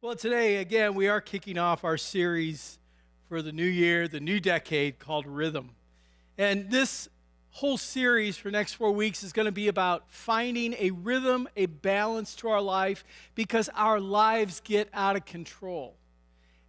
Well, today, again, we are kicking off our series for the new year, the new decade, called Rhythm. And this whole series for the next 4 weeks is going to be about finding a rhythm, a balance to our life, because our lives get out of control.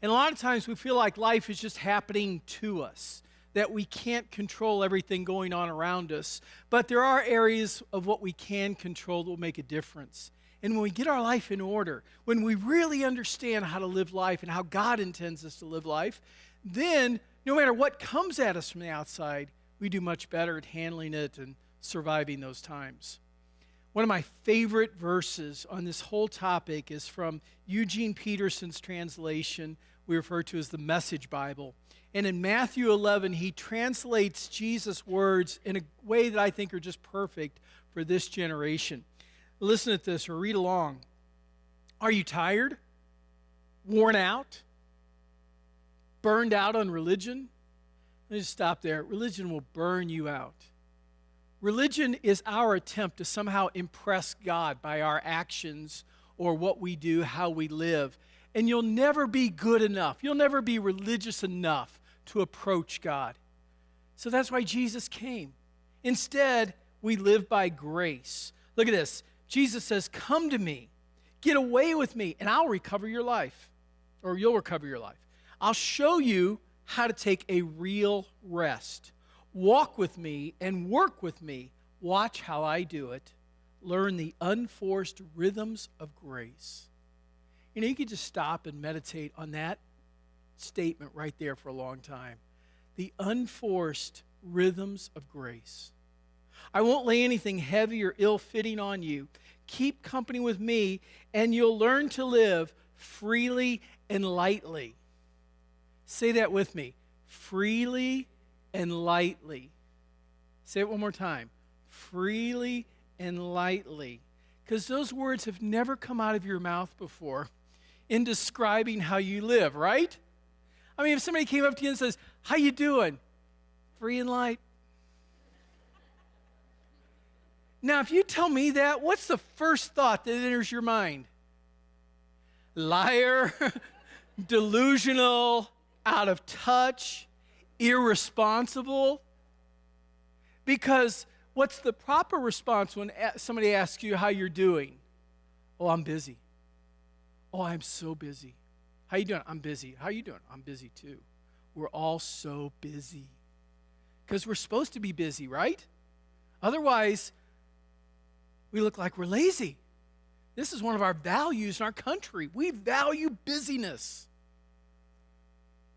And a lot of times we feel like life is just happening to us, that we can't control everything going on around us. But there are areas of what we can control that will make a difference. And when we get our life in order, when we really understand how to live life and how God intends us to live life, then no matter what comes at us from the outside, we do much better at handling it and surviving those times. One of my favorite verses on this whole topic is from Eugene Peterson's translation we refer to as the Message Bible. And in Matthew 11, he translates Jesus' words in a way that I think are just perfect for this generation. Listen to this or read along. Are you tired? Worn out? Burned out on religion? Let me just stop there. Religion will burn you out. Religion is our attempt to somehow impress God by our actions or what we do, how we live. And you'll never be good enough. You'll never be religious enough to approach God. So that's why Jesus came. Instead, we live by grace. Look at this. Jesus says, come to me, get away with me, and I'll recover your life, or you'll recover your life. I'll show you how to take a real rest. Walk with me and work with me. Watch how I do it. Learn the unforced rhythms of grace. You know, you could just stop and meditate on that statement right there for a long time. The unforced rhythms of grace. I won't lay anything heavy or ill-fitting on you. Keep company with me, and you'll learn to live freely and lightly. Say that with me. Freely and lightly. Say it one more time. Freely and lightly. Because those words have never come out of your mouth before in describing how you live, right? I mean, if somebody came up to you and says, how you doing? Free and light. Now, if you tell me that, what's the first thought that enters your mind? Liar, delusional, out of touch, irresponsible. Because what's the proper response when somebody asks you how you're doing? Oh, I'm busy. Oh, I'm so busy. How you doing? I'm busy. How you doing? I'm busy too. We're all so busy. Because we're supposed to be busy, right? Otherwise, we look like we're lazy. This is one of our values in our country. We value busyness.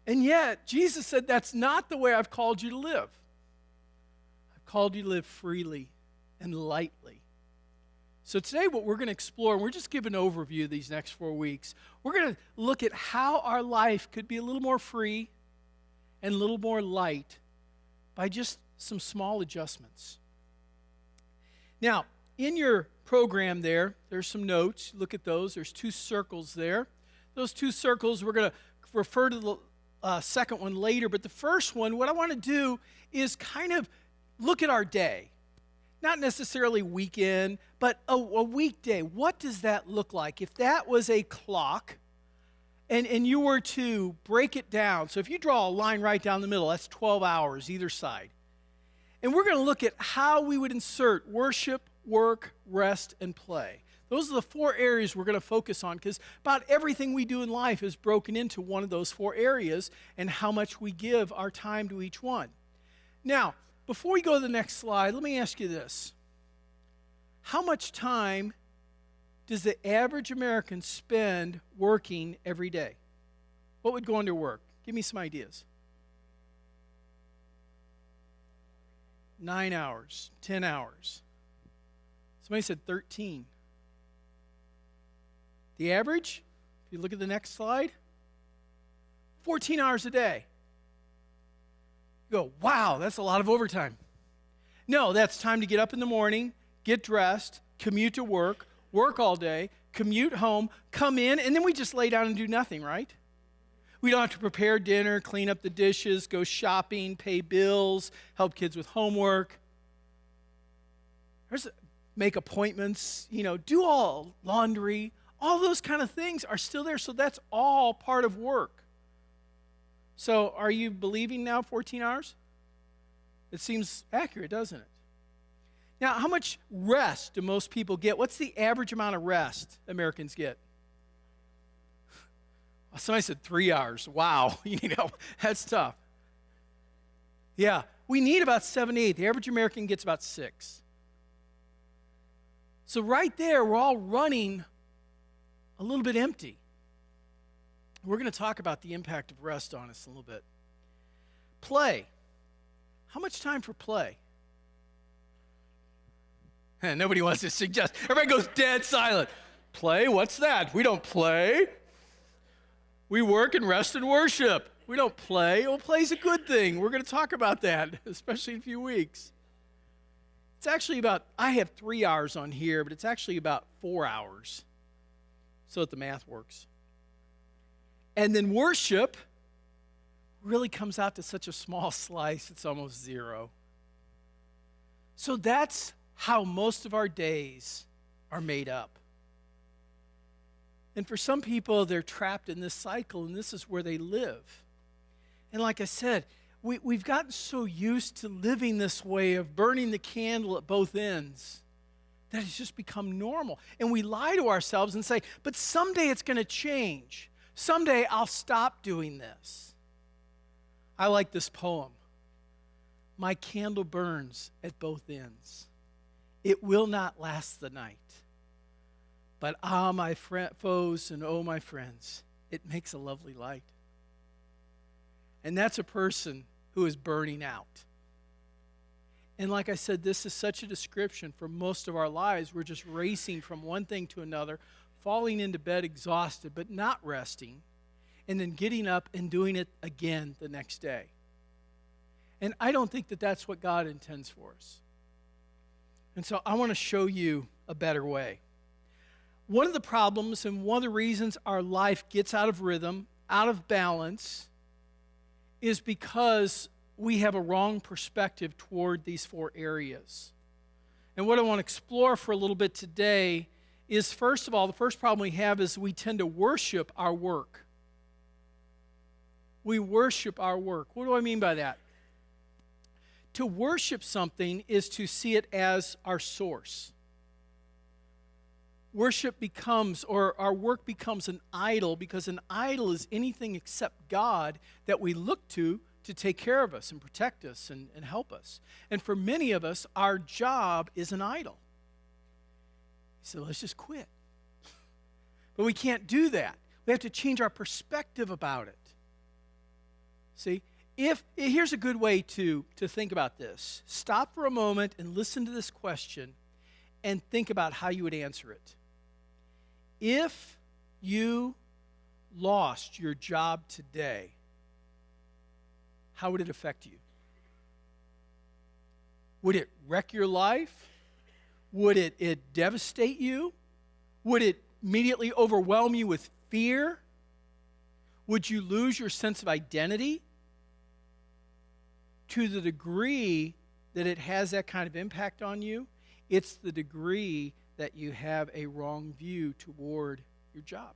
And yet, Jesus said, that's not the way I've called you to live. I've called you to live freely and lightly. So today what we're going to explore, and we're just giving an overview these next 4 weeks, we're going to look at how our life could be a little more free and a little more light by just some small adjustments. Now, in your program there's some notes. Look at those. There's 2 circles there. Those 2 circles, we're going to refer to the second one later. But the first one, what I want to do is kind of look at our day. Not necessarily weekend, but a weekday. What does that look like? If that was a clock and you were to break it down. So if you draw a line right down the middle, that's 12 hours either side. And we're going to look at how we would insert worship, work, rest, and play. Those are the 4 areas we're going to focus on, because about everything we do in life is broken into one of those 4 areas and how much we give our time to each one. Now, before we go to the next slide, let me ask you this. How much time does the average American spend working every day? What would go under work? Give me some ideas. 9 hours, 10 hours. Somebody said 13. The average, if you look at the next slide, 14 hours a day. You go, wow, that's a lot of overtime. No, that's time to get up in the morning, get dressed, commute to work all day, commute home, come in, and then we just lay down and do nothing, right? We don't have to prepare dinner, clean up the dishes, go shopping, pay bills, help kids with homework. Make appointments, do all laundry, All those kind of things are still there. So that's all part of work. So are you believing now 14 hours? It seems accurate, doesn't it? Now, how much rest do most people get? What's the average amount of rest Americans get? Somebody said 3 hours. Wow, that's tough. Yeah, we need about 7 to 8. The average American gets about 6. So right there, we're all running a little bit empty. We're going to talk about the impact of rest on us a little bit. Play. How much time for play? Nobody wants to suggest. Everybody goes dead silent. Play? What's that? We don't play. We work and rest and worship. We don't play. Well, play's a good thing. We're going to talk about that, especially in a few weeks. It's actually about, I have 3 hours on here, but it's actually about 4 hours, so that the math works. And then worship really comes out to such a small slice, it's almost 0. So that's how most of our days are made up. And for some people, they're trapped in this cycle, and this is where they live. And like I said, we've gotten so used to living this way of burning the candle at both ends that it's just become normal. And we lie to ourselves and say, but someday it's going to change. Someday I'll stop doing this. I like this poem. My candle burns at both ends. It will not last the night. But my foes and oh, my friends, it makes a lovely light. And that's a person who is burning out. And like I said, this is such a description for most of our lives. We're just racing from one thing to another, falling into bed exhausted, but not resting, and then getting up and doing it again the next day. And I don't think that that's what God intends for us. And so I want to show you a better way. One of the problems and one of the reasons our life gets out of rhythm, out of balance, is because we have a wrong perspective toward these 4 areas. And what I want to explore for a little bit today is, first of all, the first problem we have is we tend to worship our work. We worship our work. What do I mean by that? To worship something is to see it as our source. Worship becomes, or our work becomes an idol, because an idol is anything except God that we look to take care of us and protect us and help us. And for many of us, our job is an idol. So let's just quit. But we can't do that. We have to change our perspective about it. See, here's a good way to think about this. Stop for a moment and listen to this question and think about how you would answer it. If you lost your job today, how would it affect you? Would it wreck your life? Would it devastate you? Would it immediately overwhelm you with fear? Would you lose your sense of identity? To the degree that it has that kind of impact on you, it's the degree that you have a wrong view toward your job.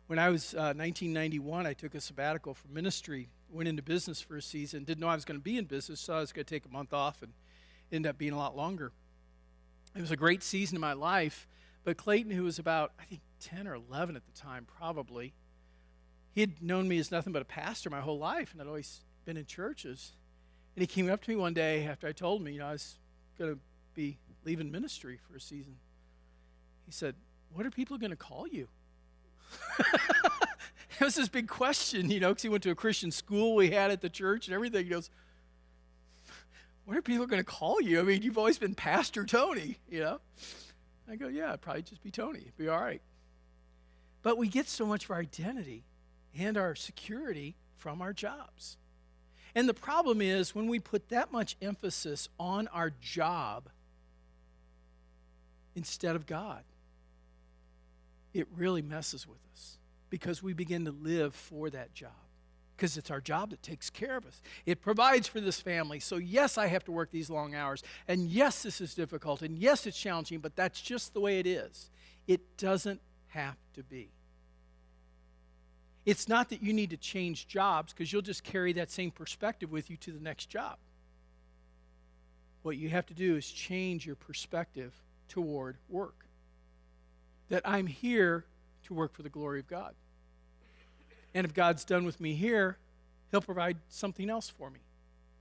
When I was 1991, I took a sabbatical from ministry, went into business for a season, didn't know I was going to be in business, so I was going to take a month off, and it ended up being a lot longer. It was a great season of my life, but Clayton, who was about, I think, 10 or 11 at the time, probably, he had known me as nothing but a pastor my whole life, and I'd always been in churches. And he came up to me one day after I told him, I was going to be leaving ministry for a season. He said, "What are people going to call you?" It was this big question, because he went to a Christian school we had at the church and everything. He goes, "What are people going to call you? I mean, you've always been Pastor Tony, I go, "Yeah, I'd probably just be Tony. It'd be all right." But we get so much of our identity and our security from our jobs. And the problem is when we put that much emphasis on our job instead of God, it really messes with us because we begin to live for that job because it's our job that takes care of us. It provides for this family. So yes, I have to work these long hours. And yes, this is difficult. And yes, it's challenging, but that's just the way it is. It doesn't have to be. It's not that you need to change jobs, because you'll just carry that same perspective with you to the next job. What you have to do is change your perspective toward work. That I'm here to work for the glory of God. And if God's done with me here, He'll provide something else for me,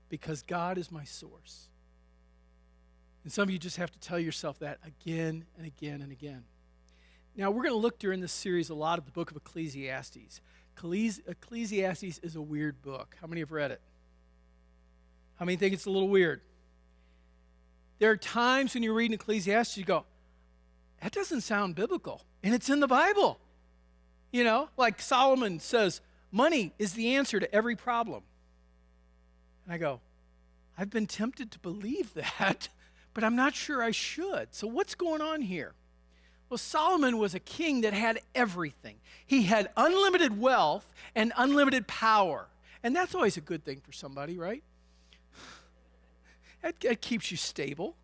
because God is my source. And some of you just have to tell yourself that again and again and again. Now, we're going to look during this series a lot at the book of Ecclesiastes. Ecclesiastes is a weird book. How many have read it? How many think it's a little weird? There are times when you're reading Ecclesiastes, you go, that doesn't sound biblical. And it's in the Bible. You know, like Solomon says, money is the answer to every problem. And I go, I've been tempted to believe that, but I'm not sure I should. So what's going on here? Well, Solomon was a king that had everything. He had unlimited wealth and unlimited power. And that's always a good thing for somebody, right? That keeps you stable.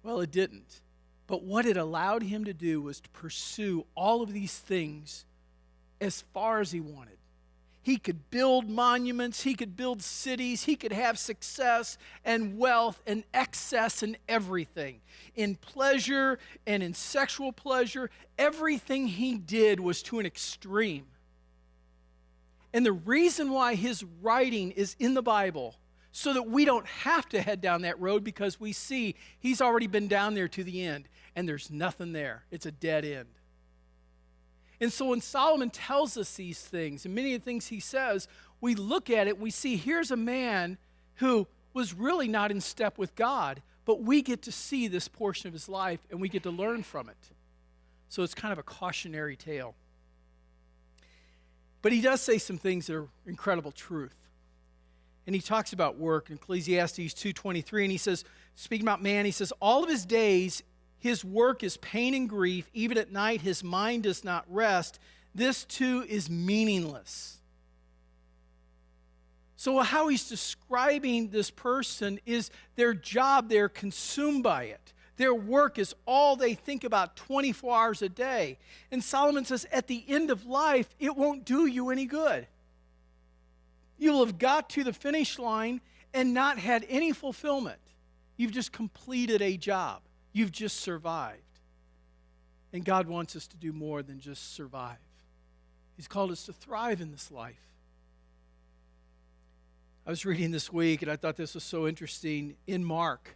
Well, it didn't. But what it allowed him to do was to pursue all of these things as far as he wanted. He could build monuments, he could build cities, he could have success and wealth and excess and everything. In pleasure and in sexual pleasure, everything he did was to an extreme. And the reason why his writing is in the Bible, so that we don't have to head down that road, because we see he's already been down there to the end, and there's nothing there. It's a dead end. And so when Solomon tells us these things, and many of the things he says, we look at it, we see here's a man who was really not in step with God, but we get to see this portion of his life, and we get to learn from it. So it's kind of a cautionary tale. But he does say some things that are incredible truth. And he talks about work in Ecclesiastes 2:23, and he says, speaking about man, he says, all of his days his work is pain and grief. Even at night his mind does not rest. This too is meaningless. So how he's describing this person is their job, they're consumed by it. Their work is all they think about 24 hours a day. And Solomon says, at the end of life, it won't do you any good. You'll have got to the finish line and not had any fulfillment. You've just completed a job. You've just survived. And God wants us to do more than just survive. He's called us to thrive in this life. I was reading this week, and I thought this was so interesting. In Mark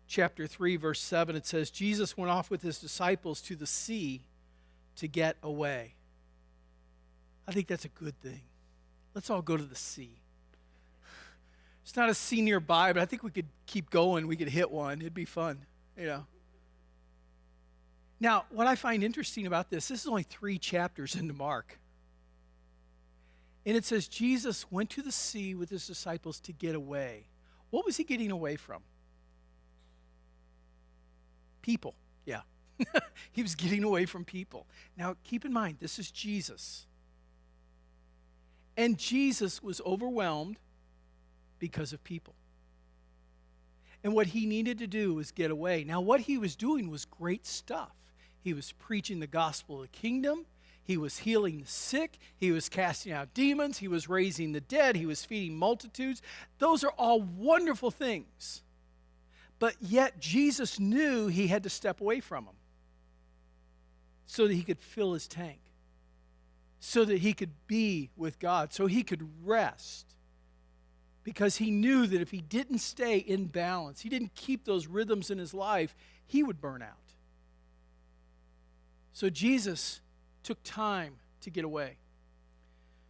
chapter 3, verse 7, it says, Jesus went off with his disciples to the sea to get away. I think that's a good thing. Let's all go to the sea. It's not a sea nearby, but I think we could keep going. We could hit one. It'd be fun, you know. Now, what I find interesting about this is only 3 chapters into Mark. And it says Jesus went to the sea with his disciples to get away. What was he getting away from? People, yeah. He was getting away from people. Now, keep in mind, this is Jesus. And Jesus was overwhelmed because of people. And what he needed to do was get away. Now, what he was doing was great stuff. He was preaching the gospel of the kingdom. He was healing the sick. He was casting out demons. He was raising the dead. He was feeding multitudes. Those are all wonderful things. But yet Jesus knew he had to step away from them so that he could fill his tank, so that he could be with God, so he could rest. Because he knew that if he didn't stay in balance, he didn't keep those rhythms in his life, he would burn out. So Jesus took time to get away.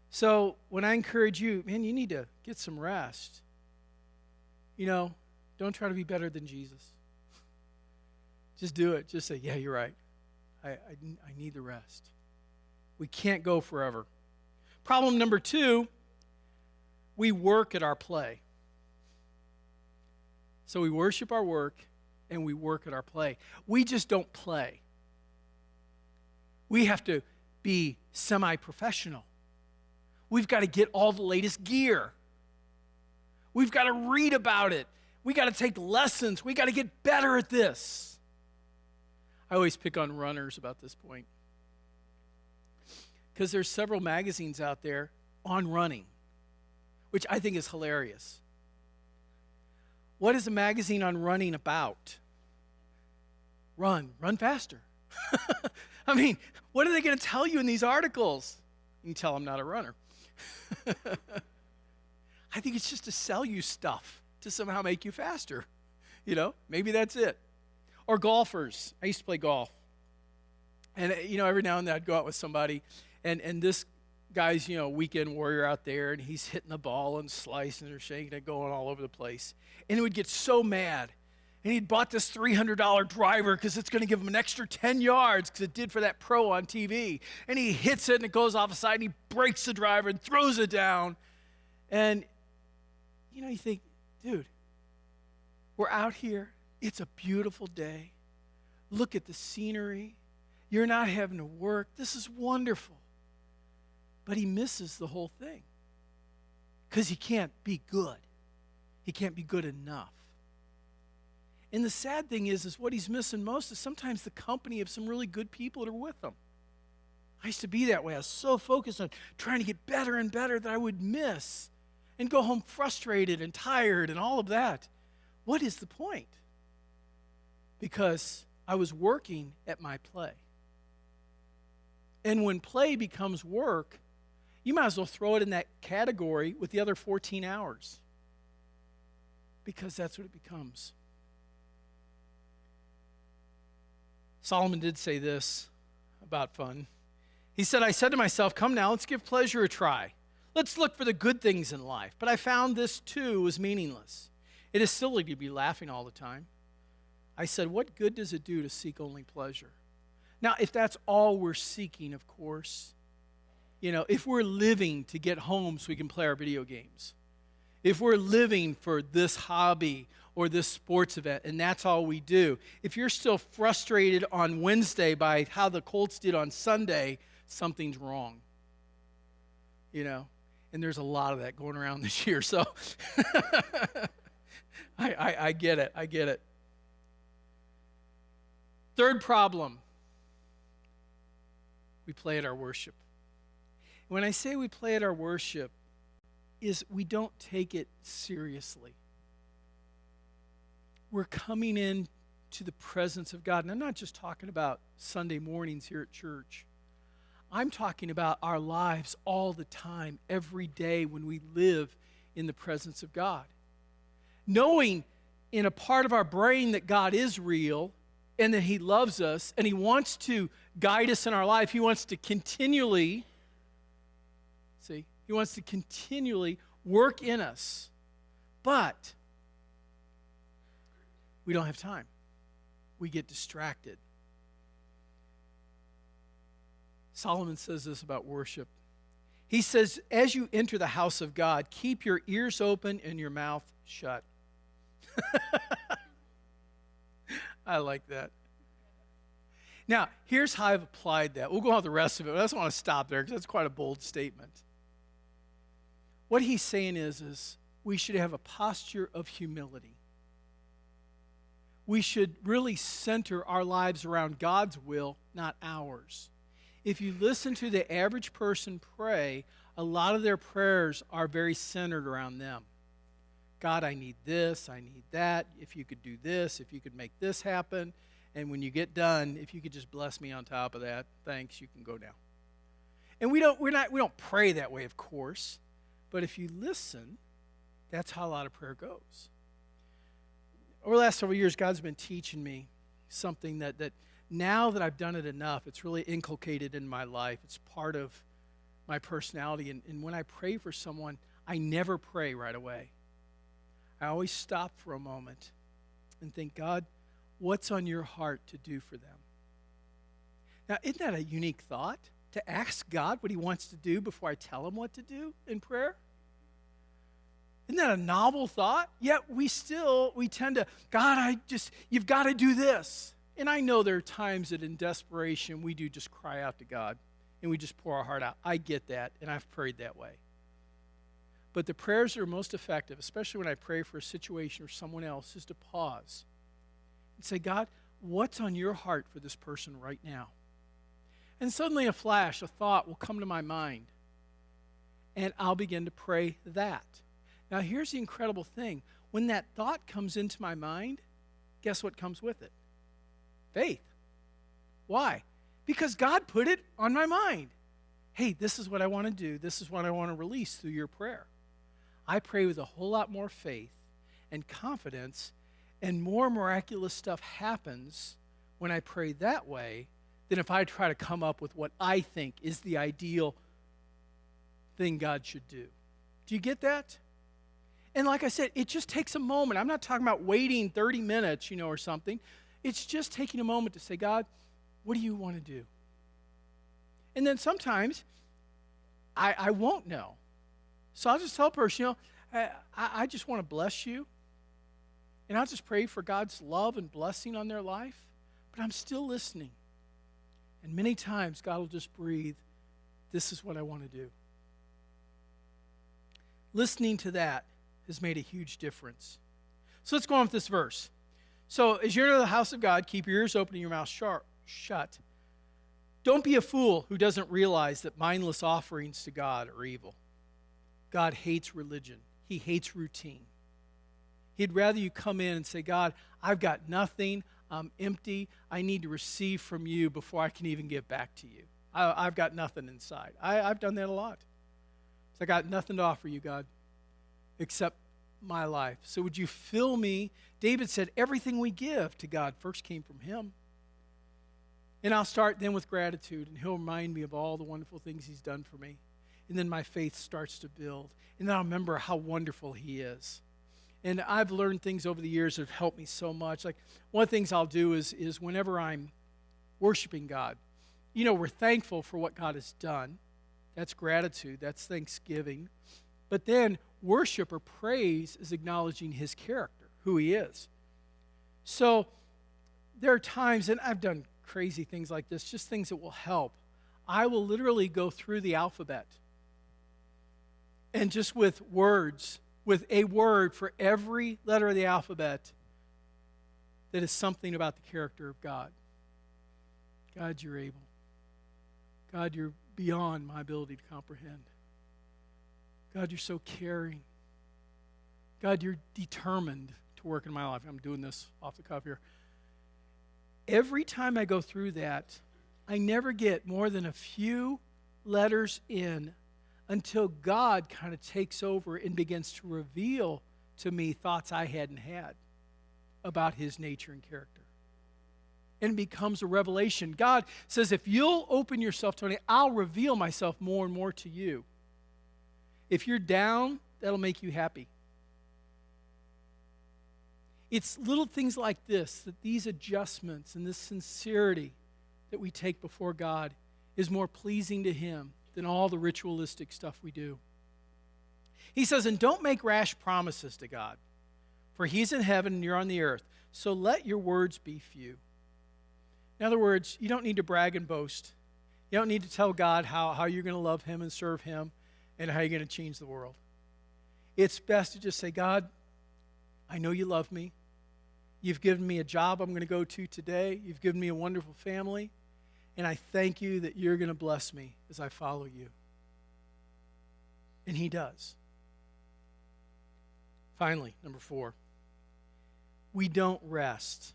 So when I encourage you, man, you need to get some rest. You know, don't try to be better than Jesus. Just do it. Just say, yeah, you're right. I need the rest. We can't go forever. Problem number 2, we work at our play. So we worship our work and we work at our play. We just don't play. We have to be semi-professional. We've got to get all the latest gear. We've got to read about it. We got to take lessons. We got to get better at this. I always pick on runners about this point, because there's several magazines out there on running, which I think is hilarious. What is a magazine on running about? Run faster. I mean, what are they going to tell you in these articles? You can tell I'm not a runner. I think it's just to sell you stuff to somehow make you faster. Maybe that's it. Or golfers. I used to play golf. And, every now and then I'd go out with somebody, and this guy's, weekend warrior out there, and he's hitting the ball and slicing or shaking it, going all over the place. And he would get so mad. And he'd bought this $300 driver because it's going to give him an extra 10 yards because it did for that pro on TV. And he hits it, and it goes off the side, and he breaks the driver and throws it down. And, you think, dude, we're out here. It's a beautiful day. Look at the scenery. You're not having to work. This is wonderful. But he misses the whole thing because he can't be good. He can't be good enough. And the sad thing is what he's missing most is sometimes the company of some really good people that are with him. I used to be that way. I was so focused on trying to get better and better that I would miss and go home frustrated and tired and all of that. What is the point? Because I was working at my play. And when play becomes work, you might as well throw it in that category with the other 14 hours. Because that's what it becomes. Solomon did say this about fun. He said, I said to myself, come now, let's give pleasure a try. Let's look for the good things in life. But I found this too was meaningless. It is silly to be laughing all the time. I said, what good does it do to seek only pleasure? Now, if that's all we're seeking, of course, if we're living to get home so we can play our video games, if we're living for this hobby or this sports event, and that's all we do. If you're still frustrated on Wednesday by how the Colts did on Sunday, something's wrong. And there's a lot of that going around this year, so I get it. Third problem, we play at our worship. When I say we play at our worship, is we don't take it seriously. We're coming in to the presence of God. And I'm not just talking about Sunday mornings here at church. I'm talking about our lives all the time, every day when we live in the presence of God. Knowing in a part of our brain that God is real and that He loves us and He wants to guide us in our life. He wants to continually, He wants to continually work in us. But we don't have time. We get distracted. Solomon says this about worship. He says, as you enter the house of God, keep your ears open and your mouth shut. I like that. Now, here's how I've applied that. We'll go on the rest of it, but I just want to stop there because that's quite a bold statement. What he's saying is we should have a posture of humility. We should really center our lives around God's will, not ours. If you listen to the average person pray, a lot of their prayers are very centered around them. God, I need this, I need that. If you could do this, if you could make this happen. And when you get done, if you could just bless me on top of that, thanks, you can go now. And we don't pray that way, of course. But if you listen, that's how a lot of prayer goes. Over the last several years, God's been teaching me something that now that I've done it enough, it's really inculcated in my life. It's part of my personality. And when I pray for someone, I never pray right away. I always stop for a moment and think, God, what's on your heart to do for them? Now, isn't that a unique thought? To ask God what He wants to do before I tell Him what to do in prayer? Isn't that a novel thought? Yet we tend to, God, you've got to do this. And I know there are times that in desperation we do just cry out to God and we just pour our heart out. I get that, and I've prayed that way. But the prayers that are most effective, especially when I pray for a situation or someone else, is to pause and say, God, what's on your heart for this person right now? And suddenly a flash, a thought will come to my mind. And I'll begin to pray that. Now here's the incredible thing. When that thought comes into my mind, guess what comes with it? Faith. Why? Because God put it on my mind. Hey, this is what I want to do. This is what I want to release through your prayer. I pray with a whole lot more faith and confidence, and more miraculous stuff happens when I pray that way than if I try to come up with what I think is the ideal thing God should do. Do you get that? And like I said, it just takes a moment. I'm not talking about waiting 30 minutes, or something. It's just taking a moment to say, God, what do you want to do? And then sometimes I won't know. So I'll just tell a person, I just want to bless you. And I'll just pray for God's love and blessing on their life. But I'm still listening. And many times God will just breathe, this is what I want to do. Listening to that has made a huge difference. So let's go on with this verse. So as you enter the house of God, keep your ears open and your mouth shut. Don't be a fool who doesn't realize that mindless offerings to God are evil. God hates religion. He hates routine. He'd rather you come in and say, God, I've got nothing. I'm empty. I need to receive from you before I can even give back to you. I've got nothing inside. I've done that a lot. So I got nothing to offer you, God, except my life. So would you fill me? David said everything we give to God first came from him. And I'll start then with gratitude, and he'll remind me of all the wonderful things he's done for me. And then my faith starts to build. And then I'll remember how wonderful he is. And I've learned things over the years that have helped me so much. Like one of the things I'll do is whenever I'm worshiping God, we're thankful for what God has done. That's gratitude. That's thanksgiving. But then worship or praise is acknowledging his character, who he is. So there are times, and I've done crazy things like this, just things that will help. I will literally go through the alphabet and just with words, with a word for every letter of the alphabet that is something about the character of God. God, you're able. God, you're beyond my ability to comprehend. God, you're so caring. God, you're determined to work in my life. I'm doing this off the cuff here. Every time I go through that, I never get more than a few letters in until God kind of takes over and begins to reveal to me thoughts I hadn't had about his nature and character. And it becomes a revelation. God says, if you'll open yourself, Tony, I'll reveal myself more and more to you. If you're down, that'll make you happy. It's little things like this, that these adjustments and this sincerity that we take before God is more pleasing to him than all the ritualistic stuff we do. He says, and don't make rash promises to God, for he's in heaven and you're on the earth, so let your words be few. In other words, you don't need to brag and boast. You don't need to tell God how you're going to love him and serve him and how you're going to change the world. It's best to just say, God, I know you love me. You've given me a job I'm going to go to today. You've given me a wonderful family. And I thank you that you're going to bless me as I follow you. And he does. Finally, number 4, we don't rest.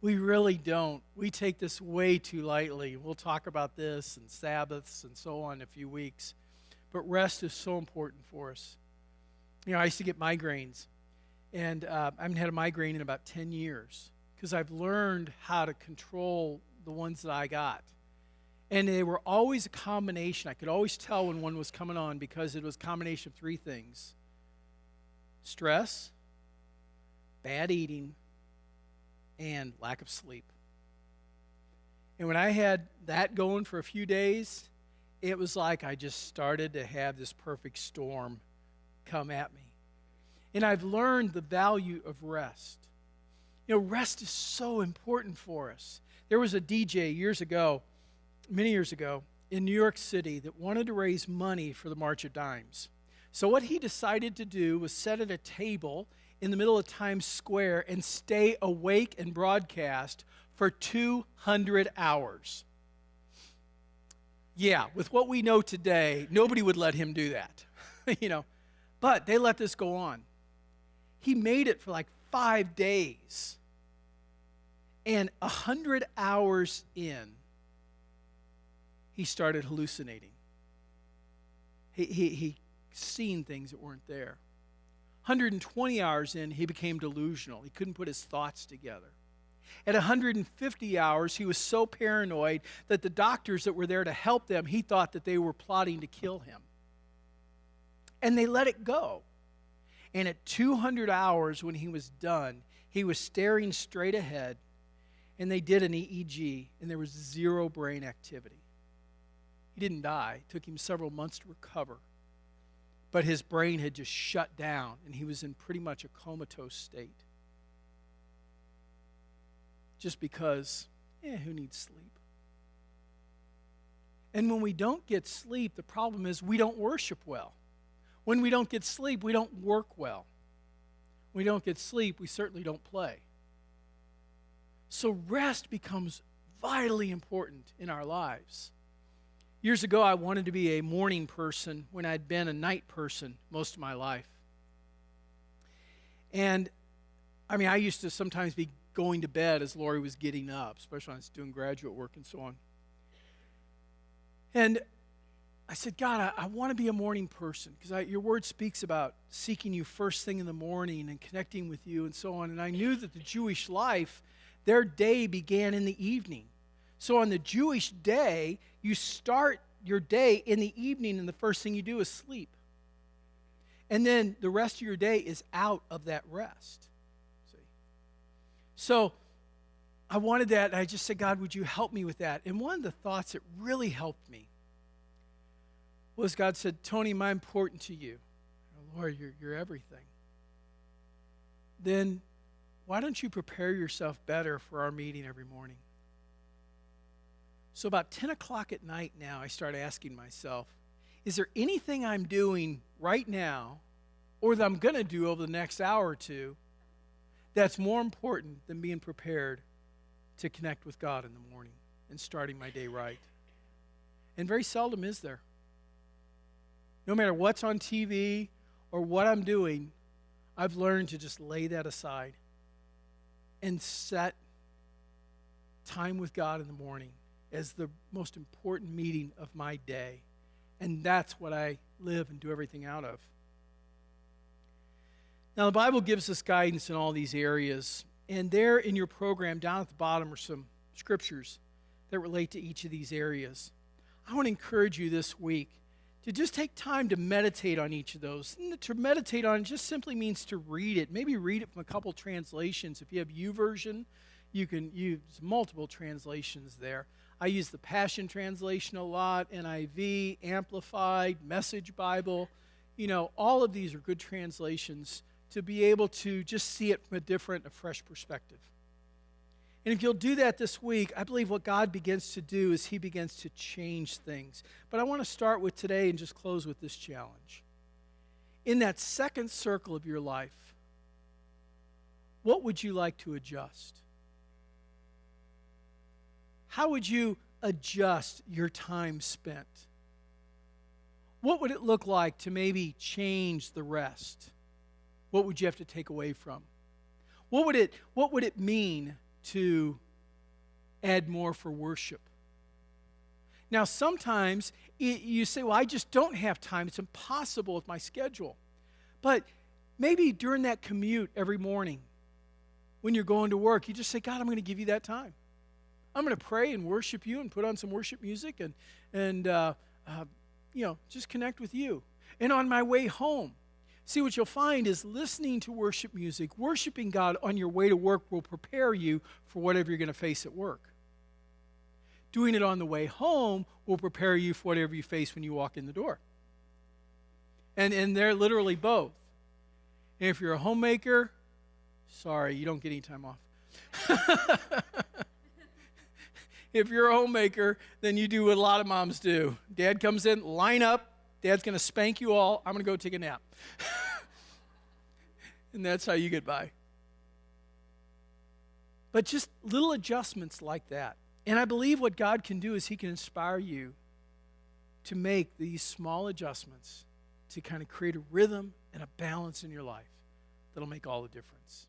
We really don't. We take this way too lightly. We'll talk about this and Sabbaths and so on in a few weeks. But rest is so important for us. I used to get migraines. And I haven't had a migraine in about 10 years because I've learned how to control the ones that I got. And they were always a combination. I could always tell when one was coming on because it was a combination of 3 things. Stress, bad eating, and lack of sleep. And when I had that going for a few days, it was like I just started to have this perfect storm come at me. And I've learned the value of rest. Rest is so important for us. There was a DJ many years ago, in New York City that wanted to raise money for the March of Dimes. So what he decided to do was set at a table in the middle of Times Square and stay awake and broadcast for 200 hours. Yeah, with what we know today, nobody would let him do that, But they let this go on. He made it for like 5 days. And 100 hours in, he started hallucinating. He seen things that weren't there. 120 hours in, he became delusional. He couldn't put his thoughts together. At 150 hours, he was so paranoid that the doctors that were there to help them, he thought that they were plotting to kill him. And they let it go. And at 200 hours, when he was done, he was staring straight ahead, and they did an EEG, and there was zero brain activity. He didn't die. It took him several months to recover. But his brain had just shut down, and he was in pretty much a comatose state. Just because, who needs sleep? And when we don't get sleep, the problem is we don't worship well. When we don't get sleep, we don't work well. When we don't get sleep, we certainly don't play. So rest becomes vitally important in our lives. Years ago, I wanted to be a morning person when I'd been a night person most of my life. And, I used to sometimes be going to bed as Lori was getting up, especially when I was doing graduate work and so on. And I said, God, I want to be a morning person because your word speaks about seeking you first thing in the morning and connecting with you and so on. And I knew that the Jewish life, their day began in the evening. So on the Jewish day, you start your day in the evening and the first thing you do is sleep. And then the rest of your day is out of that rest. See? So I wanted that, and I just said, God, would you help me with that? And one of the thoughts that really helped me was God said, Tony, am I important to you? Oh, Lord, you're everything. Then why don't you prepare yourself better for our meeting every morning? So about 10 o'clock at night now, I start asking myself, is there anything I'm doing right now or that I'm going to do over the next hour or two that's more important than being prepared to connect with God in the morning and starting my day right? And very seldom is there. No matter what's on TV or what I'm doing, I've learned to just lay that aside and set time with God in the morning as the most important meeting of my day. And that's what I live and do everything out of. Now, the Bible gives us guidance in all these areas. And there in your program, down at the bottom, are some scriptures that relate to each of these areas. I want to encourage you this week to just take time to meditate on each of those. And to meditate on it just simply means to read it. Maybe read it from a couple translations. If you have YouVersion, you can use multiple translations there. I use the Passion Translation a lot, NIV, Amplified, Message Bible. All of these are good translations to be able to just see it from a fresh perspective. And if you'll do that this week, I believe what God begins to do is he begins to change things. But I want to start with today and just close with this challenge. In that second circle of your life, what would you like to adjust? How would you adjust your time spent? What would it look like to maybe change the rest? What would you have to take away from? What would it mean to add more for worship? Now, sometimes you say, well, I just don't have time. It's impossible with my schedule. But maybe during that commute every morning when you're going to work, you just say, God, I'm going to give you that time. I'm going to pray and worship you and put on some worship music and just connect with you. And on my way home, see, what you'll find is listening to worship music, worshiping God on your way to work will prepare you for whatever you're going to face at work. Doing it on the way home will prepare you for whatever you face when you walk in the door. And they're literally both. And if you're a homemaker, sorry, you don't get any time off. If you're a homemaker, then you do what a lot of moms do. Dad comes in, line up. Dad's going to spank you all. I'm going to go take a nap. And that's how you get by. But just little adjustments like that. And I believe what God can do is he can inspire you to make these small adjustments to kind of create a rhythm and a balance in your life that'll make all the difference.